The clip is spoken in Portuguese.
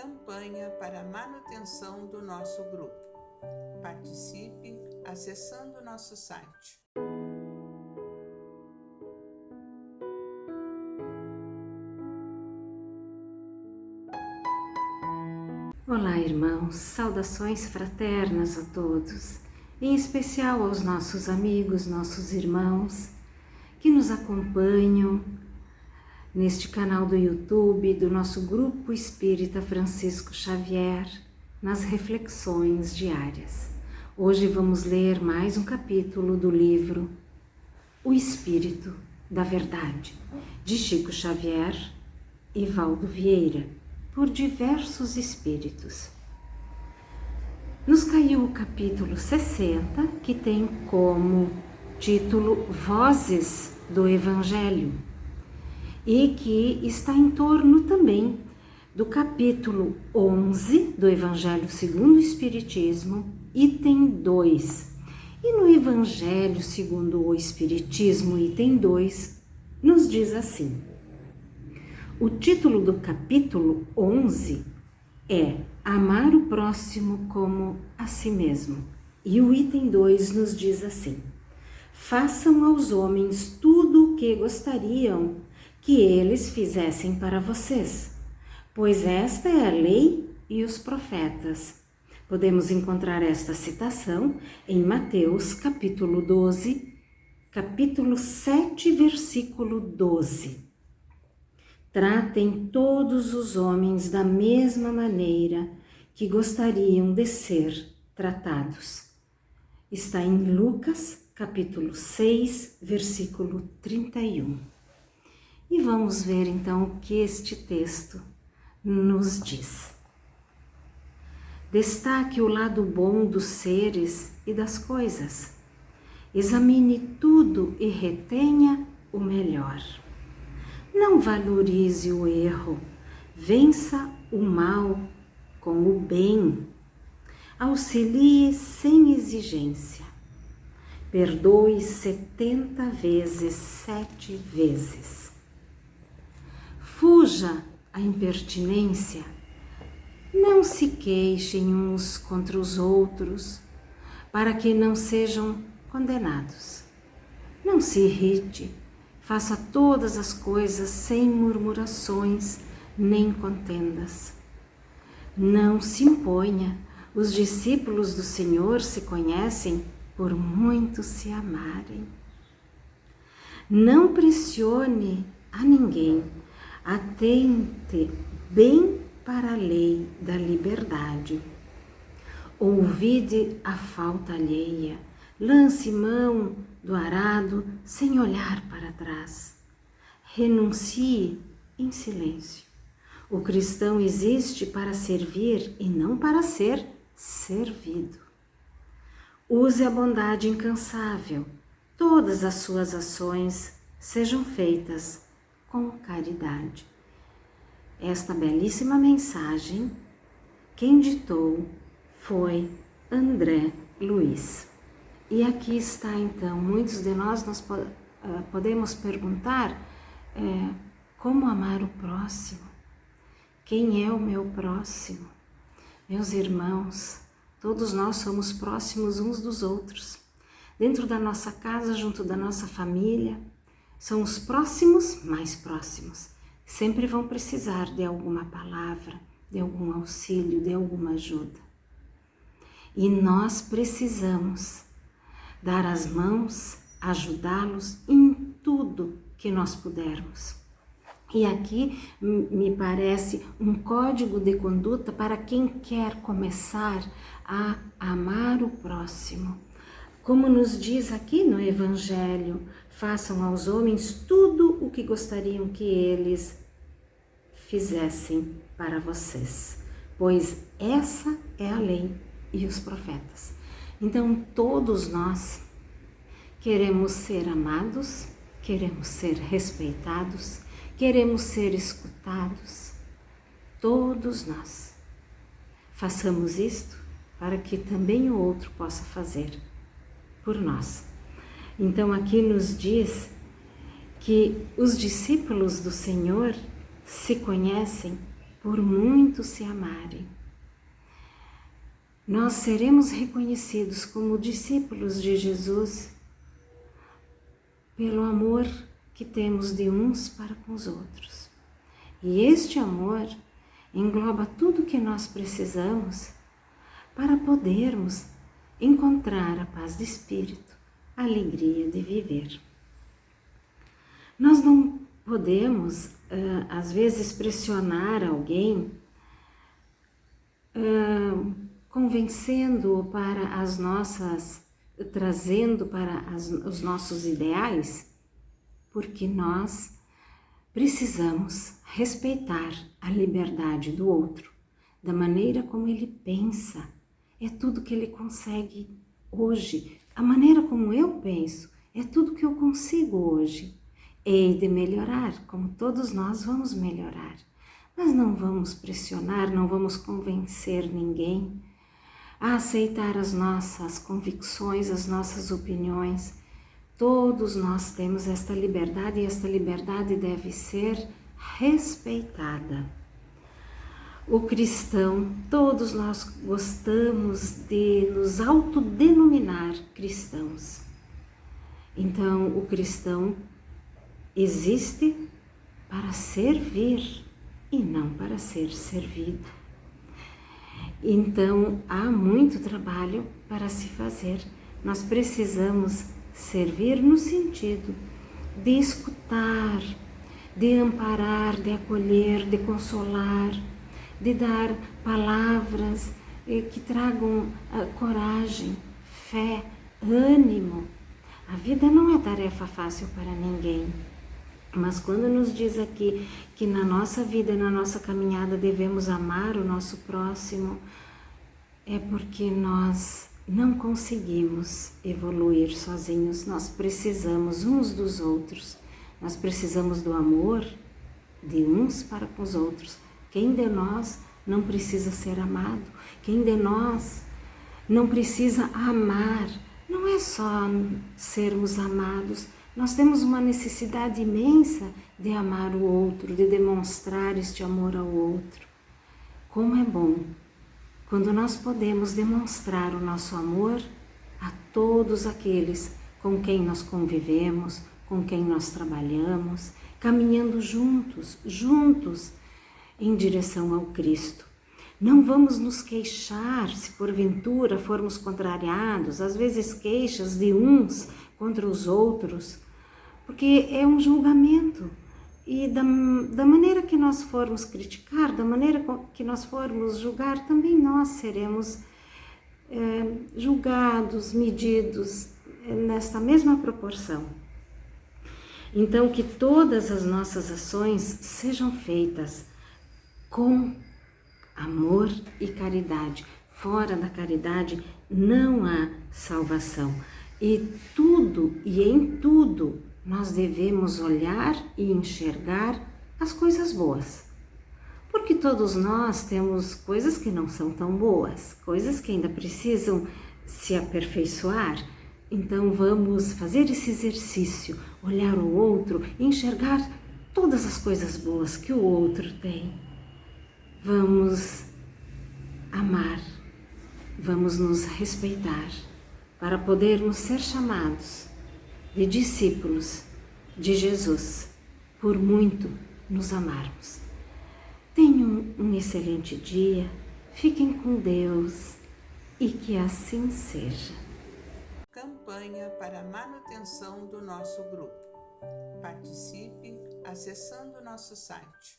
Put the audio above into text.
campanha para a manutenção do nosso grupo. Participe acessando nosso site. Olá, irmãos, saudações fraternas a todos, em especial aos nossos amigos, nossos irmãos que nos acompanham neste canal do YouTube do nosso Grupo Espírita Francisco Xavier, nas reflexões diárias. Hoje vamos ler mais um capítulo do livro O Espírito da Verdade, de Chico Xavier e Valdo Vieira, por diversos espíritos. Nos caiu o capítulo 60, que tem como título Vozes do Evangelho, e que está em torno também do capítulo 11 do Evangelho segundo o Espiritismo, item 2. E no Evangelho segundo o Espiritismo, item 2, nos diz assim: o título do capítulo 11 é Amar o próximo como a si mesmo. E o item 2 nos diz assim: façam aos homens tudo o que gostariam que eles fizessem para vocês, pois esta é a lei e os profetas. Podemos encontrar esta citação em Mateus capítulo 12, capítulo 7, versículo 12. Tratem todos os homens da mesma maneira que gostariam de ser tratados. Está em Lucas, capítulo 6, versículo 31. E vamos ver então o que este texto nos diz. Destaque o lado bom dos seres e das coisas. Examine tudo e retenha o melhor. Não valorize o erro, vença o mal com o bem. Auxilie sem exigência. Perdoe 70 vezes 7 vezes. Fuja à impertinência. Não se queixem uns contra os outros, para que não sejam condenados. Não se irrite. Faça todas as coisas sem murmurações nem contendas. Não se imponha. Os discípulos do Senhor se conhecem por muito se amarem. Não pressione a ninguém. Atente bem para a lei da liberdade. Ouvide a falta alheia. Lance mão do arado sem olhar para trás. Renuncie em silêncio. O cristão existe para servir e não para ser servido. Use a bondade incansável. Todas as suas ações sejam feitas com caridade. Esta belíssima mensagem, quem ditou foi André Luiz. E aqui está então, muitos de nós podemos perguntar como amar o próximo? Quem é o meu próximo? Meus irmãos, todos nós somos próximos uns dos outros. Dentro da nossa casa, junto da nossa família, são os próximos mais próximos. Sempre vão precisar de alguma palavra, de algum auxílio, de alguma ajuda. E nós precisamos dar as mãos, ajudá-los em tudo que nós pudermos. E aqui me parece um código de conduta para quem quer começar a amar o próximo. Como nos diz aqui no Evangelho, façam aos homens tudo o que gostariam que eles fizessem para vocês, pois essa é a lei e os profetas. Então, todos nós queremos ser amados, queremos ser respeitados, queremos ser escutados. Todos nós. Façamos isto para que também o outro possa fazer por nós. Então, aqui nos diz que os discípulos do Senhor se conhecem por muito se amarem. Nós seremos reconhecidos como discípulos de Jesus pelo amor que temos de uns para com os outros. E este amor engloba tudo que nós precisamos para podermos encontrar a paz de espírito, a alegria de viver. Nós não podemos, às vezes, pressionar alguém, convencendo-o para trazendo para os nossos ideais, porque nós precisamos respeitar a liberdade do outro, da maneira como ele pensa. É tudo que ele consegue hoje. A maneira como eu penso é tudo que eu consigo hoje. Hei de melhorar, como todos nós vamos melhorar. Mas não vamos pressionar, não vamos convencer ninguém a aceitar as nossas convicções, as nossas opiniões. Todos nós temos esta liberdade e esta liberdade deve ser respeitada. O cristão, todos nós gostamos de nos autodenominar cristãos. Então, o cristão existe para servir e não para ser servido. Então, há muito trabalho para se fazer. Nós precisamos servir no sentido de escutar, de amparar, de acolher, de consolar, de dar palavras que tragam coragem, fé, ânimo. A vida não é tarefa fácil para ninguém. Mas quando nos diz aqui que na nossa vida, na nossa caminhada, devemos amar o nosso próximo, é porque nós não conseguimos evoluir sozinhos. Nós precisamos uns dos outros. Nós precisamos do amor de uns para com os outros. Quem de nós não precisa ser amado? Quem de nós não precisa amar? Não é só sermos amados. Nós temos uma necessidade imensa de amar o outro, de demonstrar este amor ao outro. Como é bom quando nós podemos demonstrar o nosso amor a todos aqueles com quem nós convivemos, com quem nós trabalhamos, caminhando juntos em direção ao Cristo. Não vamos nos queixar se porventura formos contrariados, às vezes queixas de uns contra os outros, porque é um julgamento. E da maneira que nós formos criticar, da maneira que nós formos julgar, também nós seremos julgados, medidos nesta mesma proporção. Então, que todas as nossas ações sejam feitas com amor e caridade. Fora da caridade não há salvação. E tudo e em tudo nós devemos olhar e enxergar as coisas boas. Porque todos nós temos coisas que não são tão boas, coisas que ainda precisam se aperfeiçoar. Então vamos fazer esse exercício, olhar o outro e enxergar todas as coisas boas que o outro tem. Vamos amar, vamos nos respeitar para podermos ser chamados de discípulos de Jesus, por muito nos amarmos. Tenham um excelente dia, fiquem com Deus e que assim seja. Campanha para a manutenção do nosso grupo. Participe acessando nosso site